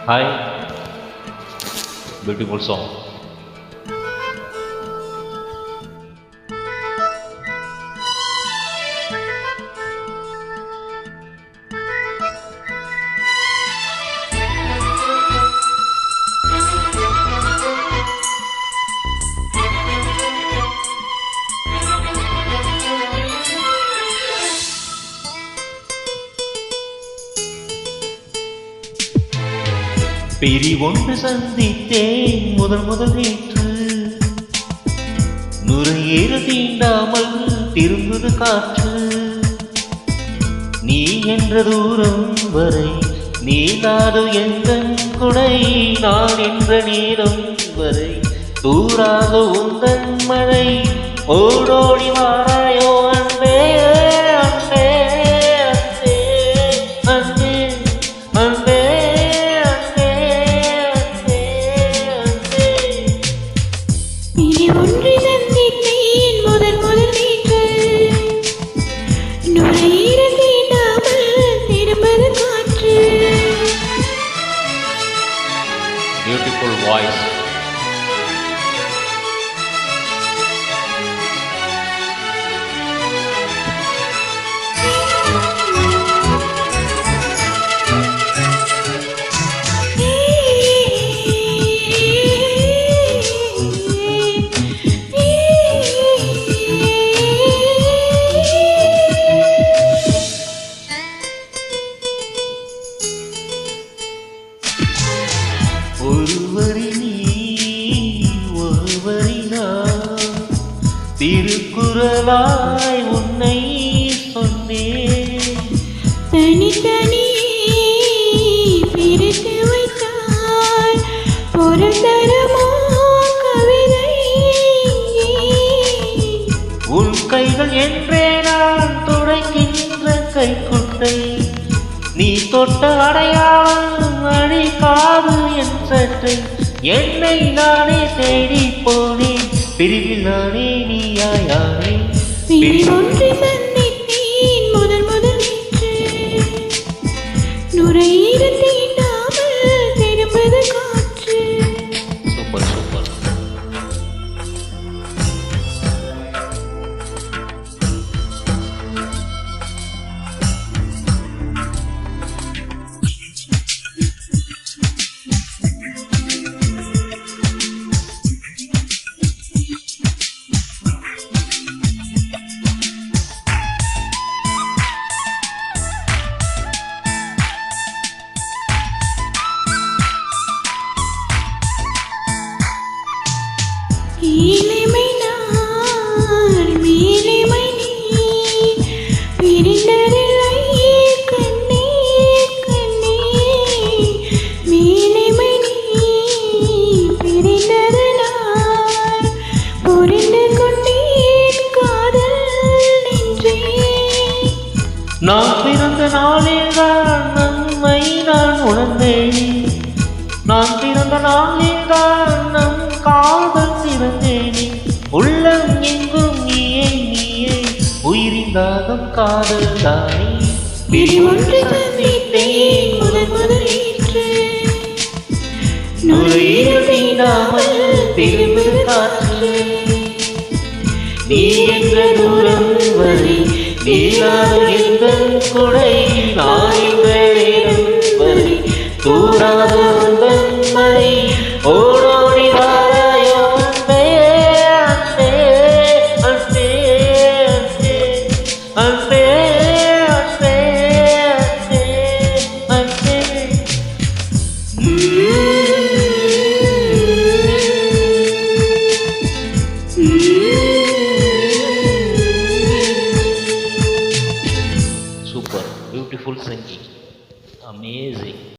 Hi, beautiful song. பிரிவொன்று சந்தித்தேன் முதல் நேற்று, நுரையேறு தீண்டாமல் திரும்புது காற்று. நீ என்ற தூரம் வரை நீளாது எந்த குடை, நான் என்ற நேரம் வரை தூராது உந்தன் மழை. ஓடோடி வாராயோ அன்பே அன்பே அன்பே அன்பே அன்பே. ஒன்று சந்தித்தேன் முதல் நேற்று, நுரையீர தீண்டாமல் திரும்பது காற்று. Beautiful voice. ஒருவரி நீ ஒருவரி நான், திருக்குறளாய் உன்னை சொன்னேன். தனித்தனி பிரித்து வைத்தால் பொருள் தருமோ கவிதை? உன் கைகள் என்றே நான் துடைக்கின்ற கைக்குட்டை, நீ தொட்ட அடையாளம் அழிக்காது என் சட்டை. என்னை நானே தேடி போனேன், பிரிவில் நானே நீயாயானே. ஒன்று சந்தித்தேன் முதல் நேற்று, நுரையீர தீண்டாமல் திரும்பது காற்று. Super super. கீழிமை நான் மேலிமை நீ, பிரிந்ததில்லை கண்ணே கண்ணே. மேலிமை நீ பிரிந்தது நான் புரிந்து கொண்டேன் காதல் நெஞ்சே. நான் பிறந்த நாளில்தான் நம்மை நான் உணர்ந்தேன், நான் பிறந்த நாளில்தான் நம் காதல் சிறந்தேனே. உள்ளம் எங்கும் நீயே நீயே, உயிரின் தாகம் காதல் தானே. ஒன்று சந்தித்தேன் முதல் நேற்று, நுரையீர தீண்டாமல் திரும்புது காற்று. நீ என்ற தூரம் வரை நீளாது எந்த குடை, நான் என்ற நேரம் வரை தூராது உந்தன் மழை. ஓடோடி வாராயோ அன்பே அன்பே அன்பே அன்பே அன்பே அன்பே அன்பே அன்பே. Super, beautiful singing, amazing.